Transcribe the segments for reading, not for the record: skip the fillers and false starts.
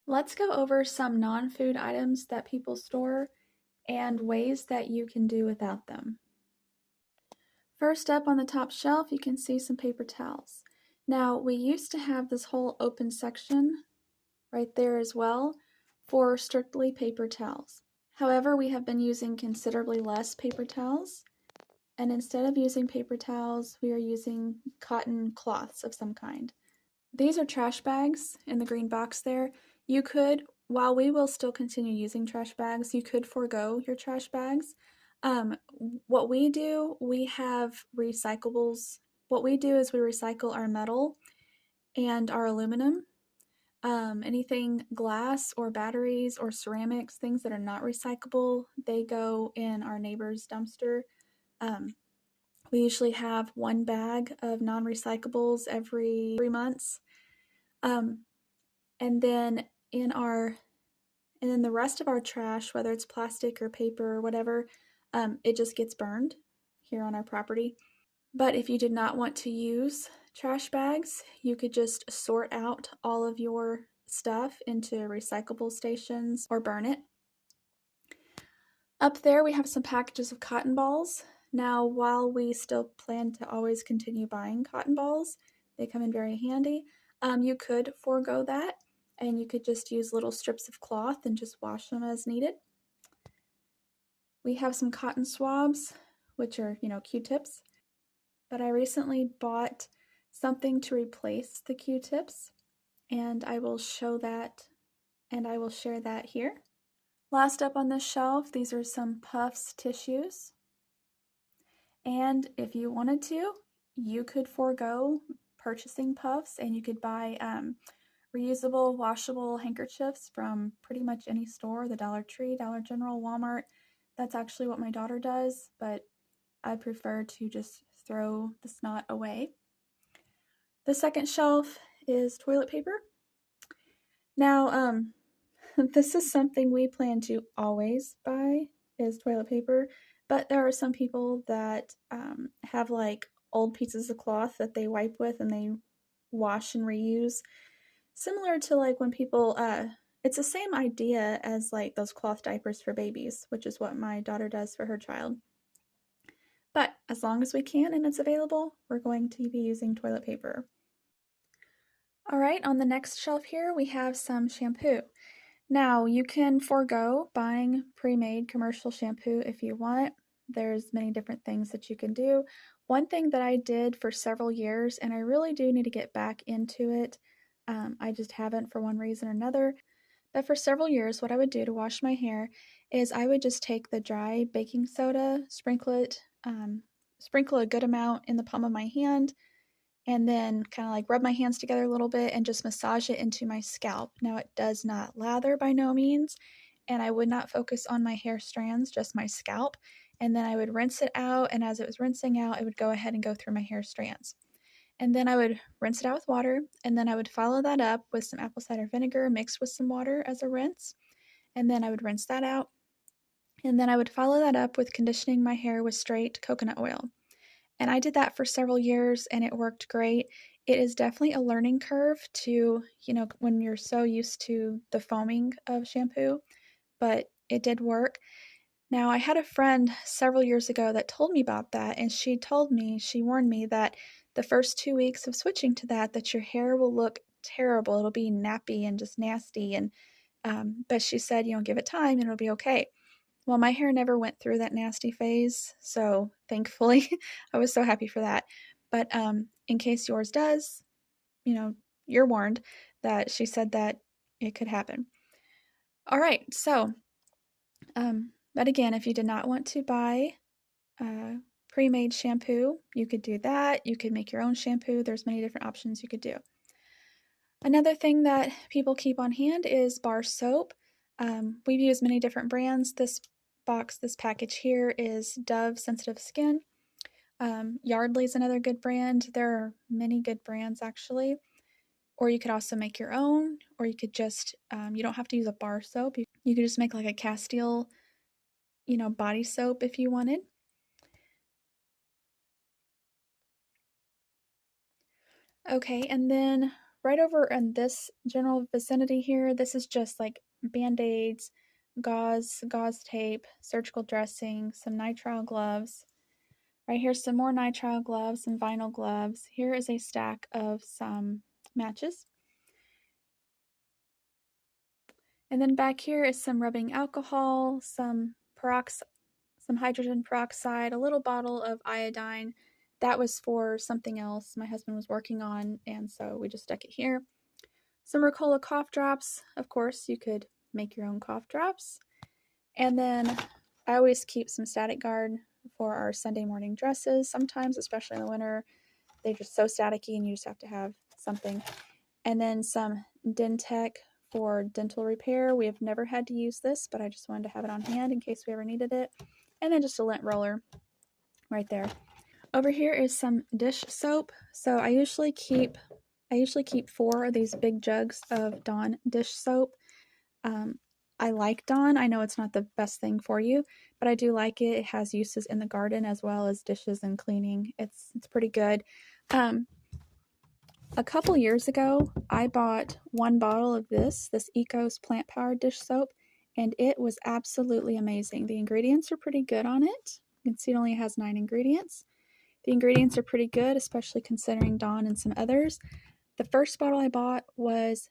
Let's go over some non-food items that people store and ways that you can do without them. First up on the top shelf, you can see some paper towels. Now, we used to have this whole open section right there as well for strictly paper towels. However, we have been using considerably less paper towels, and instead of using paper towels, we are using cotton cloths of some kind. These are trash bags in the green box there. You could, while we will still continue using trash bags, you could forego your trash bags. What we do, we have recyclables. What we do is we recycle our metal and our aluminum. Anything glass or batteries or ceramics, things that are not recyclable, they go in our neighbor's dumpster. We usually have one bag of non-recyclables every 3 months. And then the rest of our trash, whether it's plastic or paper or whatever, it just gets burned here on our property. But if you did not want to use trash bags, you could just sort out all of your stuff into recyclable stations or burn it. Up there we have some packages of cotton balls. Now, while we still plan to always continue buying cotton balls, they come in very handy. You could forego that, and you could just use little strips of cloth and just wash them as needed. We have some cotton swabs, which are, Q-tips. But I recently bought something to replace the Q-tips, and I will show that, and I will share that here. Last up on this shelf, these are some Puffs tissues. And if you wanted to, you could forego purchasing Puffs, and you could buy reusable, washable handkerchiefs from pretty much any store, the Dollar Tree, Dollar General, Walmart. That's actually what my daughter does, but I prefer to just throw the snot away. The second shelf is toilet paper. Now, this is something we plan to always buy, is toilet paper, but there are some people that have like old pieces of cloth that they wipe with and they wash and reuse. Similar to like when people, it's the same idea as like those cloth diapers for babies, which is what my daughter does for her child. But as long as we can and it's available, we're going to be using toilet paper. All right, on the next shelf here, we have some shampoo. Now, you can forego buying pre-made commercial shampoo if you want. There's many different things that you can do. One thing that I did for several years, and I really do need to get back into it, I just haven't for one reason or another, but for several years, what I would do to wash my hair is I would just take the dry baking soda, sprinkle a good amount in the palm of my hand, and then kind of like rub my hands together a little bit and just massage it into my scalp. Now, it does not lather by no means, and I would not focus on my hair strands, just my scalp. And then I would rinse it out, and as it was rinsing out, it would go ahead and go through my hair strands. And then I would rinse it out with water, and then I would follow that up with some apple cider vinegar mixed with some water as a rinse. And then I would rinse that out. And then I would follow that up with conditioning my hair with straight coconut oil. And I did that for several years, and it worked great. It is definitely a learning curve to, when you're so used to the foaming of shampoo, but it did work. Now, I had a friend several years ago that told me about that, and she warned me that the first 2 weeks of switching to that your hair will look terrible. It'll be nappy and just nasty. And but she said, give it time and it'll be okay. Well, my hair never went through that nasty phase, so thankfully, I was so happy for that. But in case yours does, you're warned that she said that it could happen. All right, so, but again, if you did not want to buy pre-made shampoo, you could do that. You could make your own shampoo. There's many different options you could do. Another thing that people keep on hand is bar soap. We've used many different brands. This package here is Dove Sensitive Skin. Yardley's another good brand. There are many good brands actually. Or you could also make your own, or you could just, you don't have to use a bar soap. You could just make like a Castile, body soap if you wanted. Okay, and then right over in this general vicinity here, this is just like Band-Aids, gauze tape, surgical dressing, some nitrile gloves. Right here's some more nitrile gloves and vinyl gloves. Here is a stack of some matches. And then back here is some rubbing alcohol, some hydrogen peroxide, a little bottle of iodine. That was for something else my husband was working on, and so we just stuck it here. Some Ricola cough drops. Of course, you could make your own cough drops. And then I always keep some Static Guard for our Sunday morning dresses. Sometimes, especially in the winter, they're just so staticky and you just have to have something. And then some Dentec for dental repair. We have never had to use this, but I just wanted to have it on hand in case we ever needed it. And then just a lint roller right there. Over here is some dish soap. So I usually keep 4 of these big jugs of Dawn dish soap. I like Dawn. I know it's not the best thing for you, but I do like it. It has uses in the garden as well as dishes and cleaning. It's pretty good. A couple years ago, I bought 1 bottle of this Ecos plant powered dish soap, and it was absolutely amazing. The ingredients are pretty good on it. You can see it only has 9 ingredients. The ingredients are pretty good, especially considering Dawn and some others. The first bottle I bought was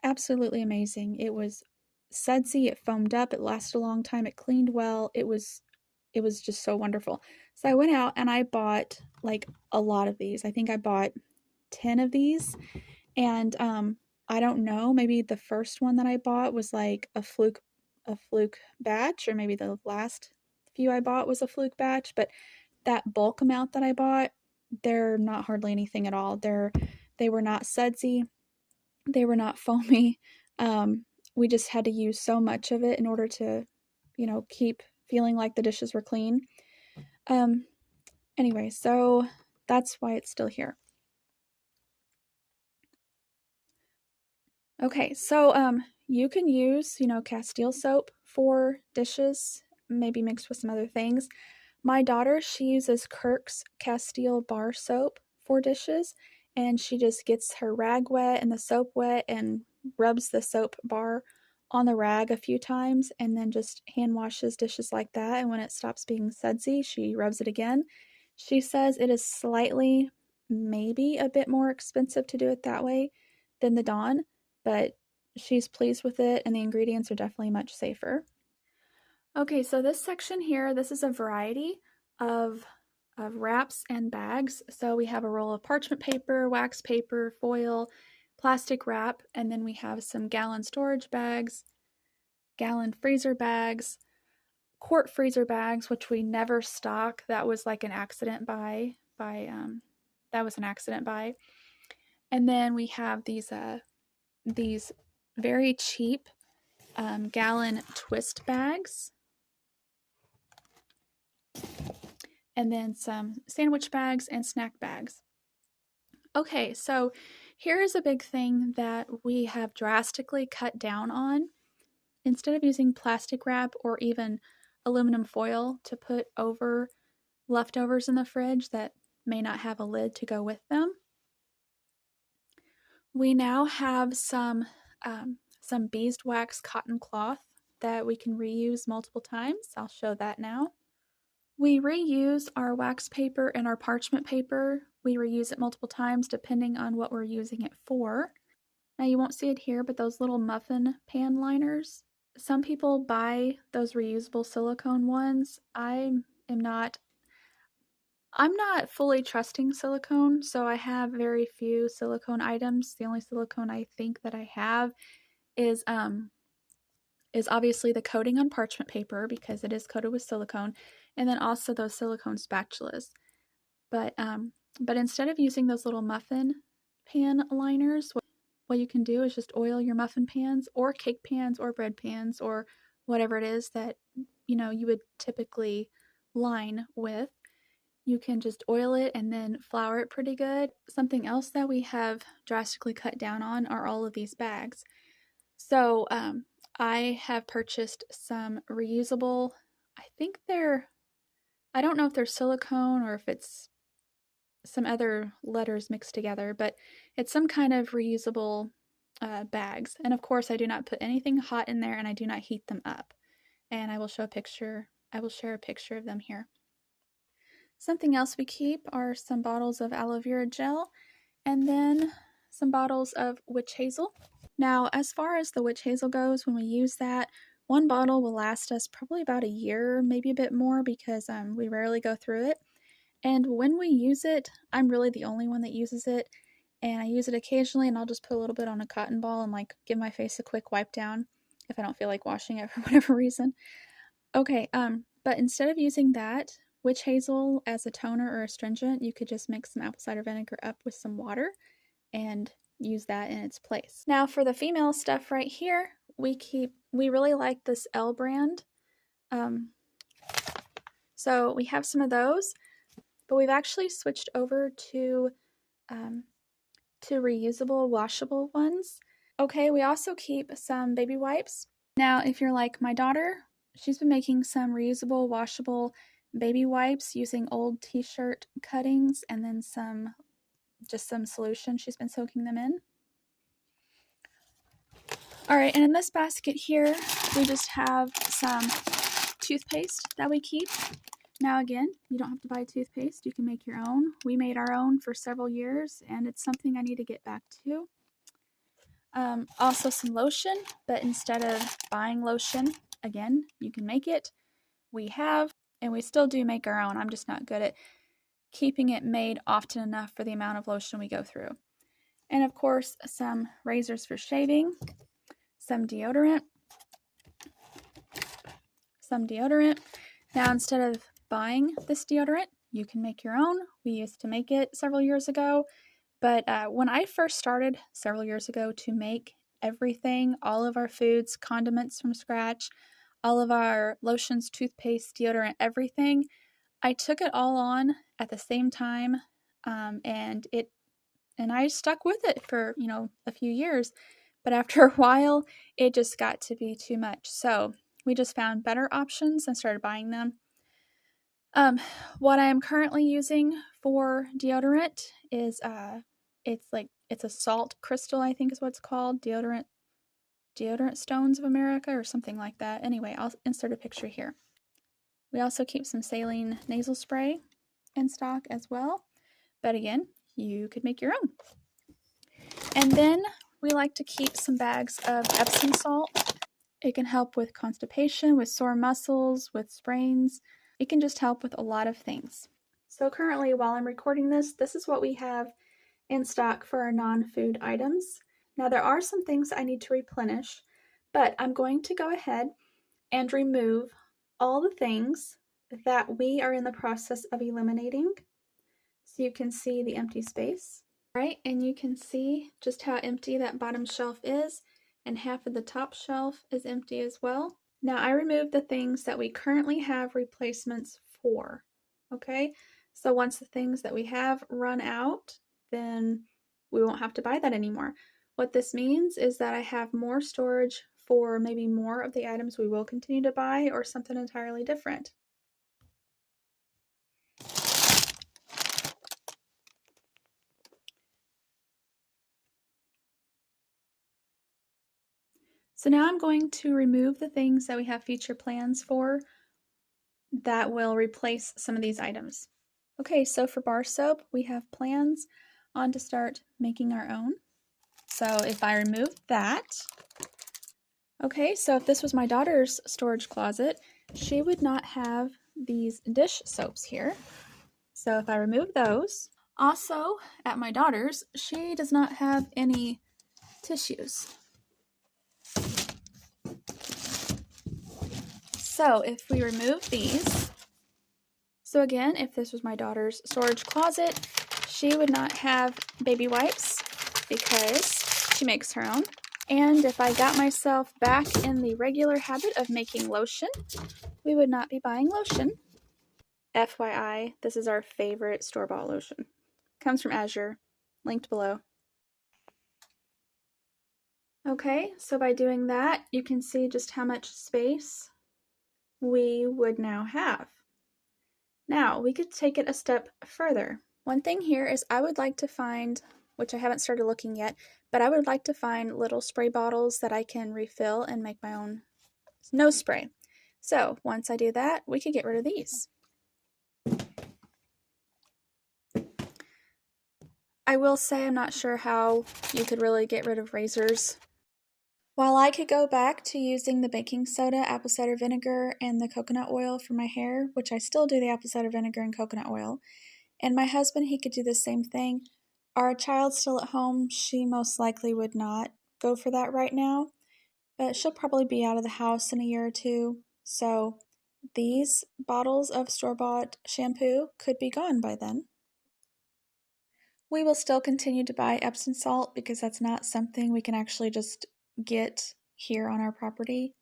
absolutely amazing. It was sudsy, it foamed up, it lasted a long time, it cleaned well. It was just so wonderful. So I went out and I bought like a lot of these. I think I bought 10 of these, and I don't know, maybe the first one that I bought was like a fluke batch, or maybe the last few I bought was a fluke batch, but that bulk amount that I bought, they're not hardly anything at all. They were not sudsy, they were not foamy. We just had to use so much of it in order to, keep feeling like the dishes were clean. Anyway, so that's why it's still here. Okay, so you can use, Castile soap for dishes, maybe mixed with some other things. My daughter, she uses Kirk's Castile bar soap for dishes, and she just gets her rag wet and the soap wet and rubs the soap bar on the rag a few times and then just hand washes dishes like that. And when it stops being sudsy, she rubs it again. She says it is slightly, maybe a bit more expensive to do it that way than the Dawn, but she's pleased with it, and the ingredients are definitely much safer. Okay, so this section here, this is a variety of wraps and bags. So we have a roll of parchment paper, wax paper, foil, plastic wrap, and then we have some gallon storage bags, gallon freezer bags, quart freezer bags, which we never stock. That was like an accident buy. That was an accident buy. And then we have these very cheap gallon twist bags. And then some sandwich bags and snack bags. Okay, so here is a big thing that we have drastically cut down on. Instead of using plastic wrap or even aluminum foil to put over leftovers in the fridge that may not have a lid to go with them, we now have some beeswax cotton cloth that we can reuse multiple times. I'll show that now. We reuse our wax paper and our parchment paper. We reuse it multiple times depending on what we're using it for. Now you won't see it here, but those little muffin pan liners, some people buy those reusable silicone ones. I'm not fully trusting silicone, so I have very few silicone items. The only silicone I think that I have is obviously the coating on parchment paper because it is coated with silicone, and then also those silicone spatulas. But instead of using those little muffin pan liners, what you can do is just oil your muffin pans or cake pans or bread pans or whatever it is that you would typically line with. You can just oil it and then flour it pretty good. Something else that we have drastically cut down on are all of these bags. So I have purchased some reusable, I don't know if they're silicone or if it's some other letters mixed together, but It's some kind of reusable bags. And of course, I do not put anything hot in there, and I do not heat them up. And I will show a picture. I will share a picture of them here. Something else we keep are some bottles of aloe vera gel, and then some bottles of witch hazel. Now, as far as the witch hazel goes, when we use that, one bottle will last us probably about a year, maybe a bit more, because we rarely go through it. And when we use it, I'm really the only one that uses it, and I use it occasionally, and I'll just put a little bit on a cotton ball and like give my face a quick wipe down if I don't feel like washing it for whatever reason. Okay, but instead of using that witch hazel as a toner or astringent, you could just mix some apple cider vinegar up with some water and use that in its place. Now for the female stuff right here, we really like this L brand. So we have some of those, but we've actually switched over to reusable, washable ones. Okay, we also keep some baby wipes. Now, if you're like my daughter, she's been making some reusable, washable baby wipes using old t-shirt cuttings and then some solution. She's been soaking them in. All right, and in this basket here, we just have some toothpaste that we keep. Now again, you don't have to buy toothpaste. You can make your own. We made our own for several years, and it's something I need to get back to. Also some lotion, but instead of buying lotion, again, you can make it. We have, and we still do make our own. I'm just not good at keeping it made often enough for the amount of lotion we go through. And of course, some razors for shaving, some deodorant. Now, instead of buying this deodorant, you can make your own. We used to make it several years ago. But when I first started several years ago to make everything, all of our foods, condiments from scratch, all of our lotions, toothpaste, deodorant, everything, I took it all on at the same time, and I stuck with it for, a few years. But after a while, it just got to be too much. So we just found better options and started buying them. What I am currently using for deodorant is it's a salt crystal, I think is what it's called, deodorant stones of America or something like that. Anyway, I'll insert a picture here. We also keep some saline nasal spray in stock as well, but again, you could make your own. And then we like to keep some bags of Epsom salt. It can help with constipation, with sore muscles, with sprains. It can just help with a lot of things. So currently, while I'm recording this is what we have in stock for our non-food items. Now, there are some things I need to replenish, but I'm going to go ahead and remove all the things that we are in the process of eliminating. So you can see the empty space, right? And you can see just how empty that bottom shelf is, and half of the top shelf is empty as well. Now, I removed the things that we currently have replacements for, okay? So once the things that we have run out, then we won't have to buy that anymore. What this means is that I have more storage for maybe more of the items we will continue to buy or something entirely different. So now I'm going to remove the things that we have future plans for that will replace some of these items. Okay, so for bar soap, we have plans on to start making our own. So if I remove that, okay, so if this was my daughter's storage closet, she would not have these dish soaps here. So if I remove those, also at my daughter's, she does not have any tissues. So if we remove these, so again, if this was my daughter's storage closet, she would not have baby wipes because she makes her own. And if I got myself back in the regular habit of making lotion, we would not be buying lotion. FYI, this is our favorite store-bought lotion. Comes from Azure, linked below. Okay, so by doing that, you can see just how much space we would now have. Now, we could take it a step further. One thing here is I would like to find which I haven't started looking yet, but I would like to find little spray bottles that I can refill and make my own nose spray. So once I do that, we could get rid of these. I will say I'm not sure how you could really get rid of razors. While I could go back to using the baking soda, apple cider vinegar, and the coconut oil for my hair, which I still do the apple cider vinegar and coconut oil, and my husband, he could do the same thing. Our child's still at home. She most likely would not go for that right now, but she'll probably be out of the house in a year or two. So these bottles of store-bought shampoo could be gone by then. We will still continue to buy Epsom salt because that's not something we can actually just get here on our property.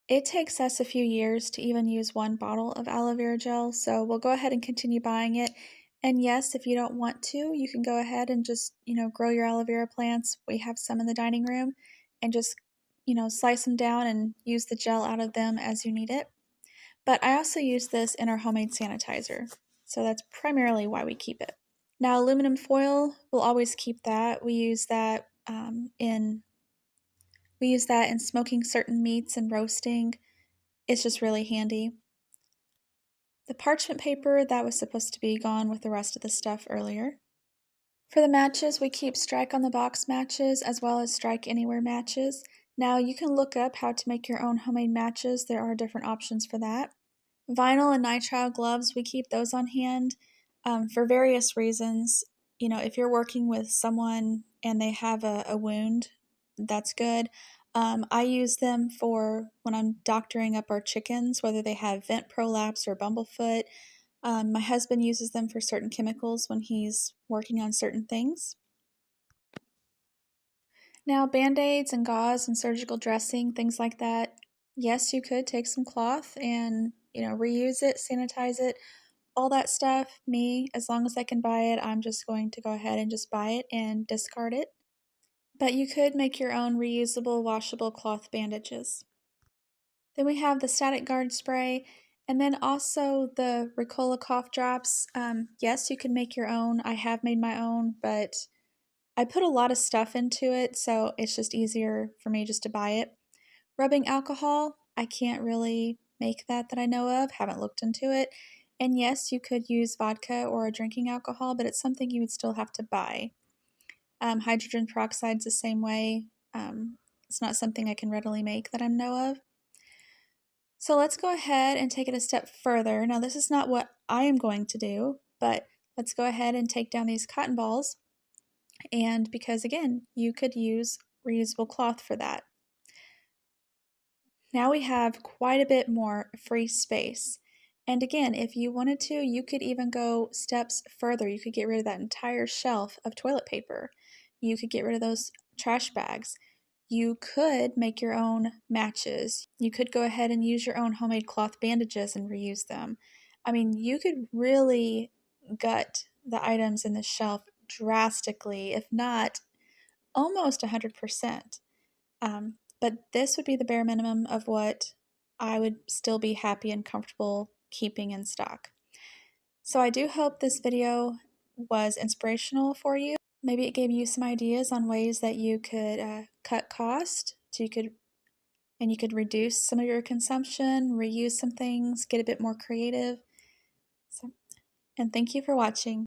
It takes us a few years to even use one bottle of aloe vera gel, so we'll go ahead and continue buying it. And yes, if you don't want to, you can go ahead and just, grow your aloe vera plants. We have some in the dining room, and just, slice them down and use the gel out of them as you need it. But I also use this in our homemade sanitizer, so that's primarily why we keep it. Now, aluminum foil, we'll always keep that. We use that in smoking certain meats and roasting. It's just really handy. The parchment paper, that was supposed to be gone with the rest of the stuff earlier. For the matches, we keep Strike on the Box matches as well as Strike Anywhere matches. Now, you can look up how to make your own homemade matches. There are different options for that. Vinyl and nitrile gloves, we keep those on hand for various reasons. If you're working with someone and they have a wound, that's good. I use them for when I'm doctoring up our chickens, whether they have vent prolapse or bumblefoot. My husband uses them for certain chemicals when he's working on certain things. Now, Band-Aids and gauze and surgical dressing, things like that. Yes, you could take some cloth and, reuse it, sanitize it, all that stuff. Me, as long as I can buy it, I'm just going to go ahead and just buy it and discard it. But you could make your own reusable, washable cloth bandages. Then we have the Static Guard spray, and then also the Ricola cough drops. Yes, you can make your own. I have made my own, but I put a lot of stuff into it, so it's just easier for me just to buy it. Rubbing alcohol, I can't really make that I know of, haven't looked into it. And yes, you could use vodka or a drinking alcohol, but it's something you would still have to buy. Hydrogen peroxide's the same way. It's not something I can readily make that I know of. So let's go ahead and take it a step further. Now, this is not what I am going to do, but let's go ahead and take down these cotton balls. And because, again, you could use reusable cloth for that. Now we have quite a bit more free space. And again, if you wanted to, you could even go steps further. You could get rid of that entire shelf of toilet paper. You could get rid of those trash bags. You could make your own matches. You could go ahead and use your own homemade cloth bandages and reuse them. I mean, you could really gut the items in the shelf drastically, if not almost 100%. But this would be the bare minimum of what I would still be happy and comfortable keeping in stock. So I do hope this video was inspirational for you. Maybe it gave you some ideas on ways that you could cut cost, so you could reduce some of your consumption, reuse some things, get a bit more creative. And thank you for watching.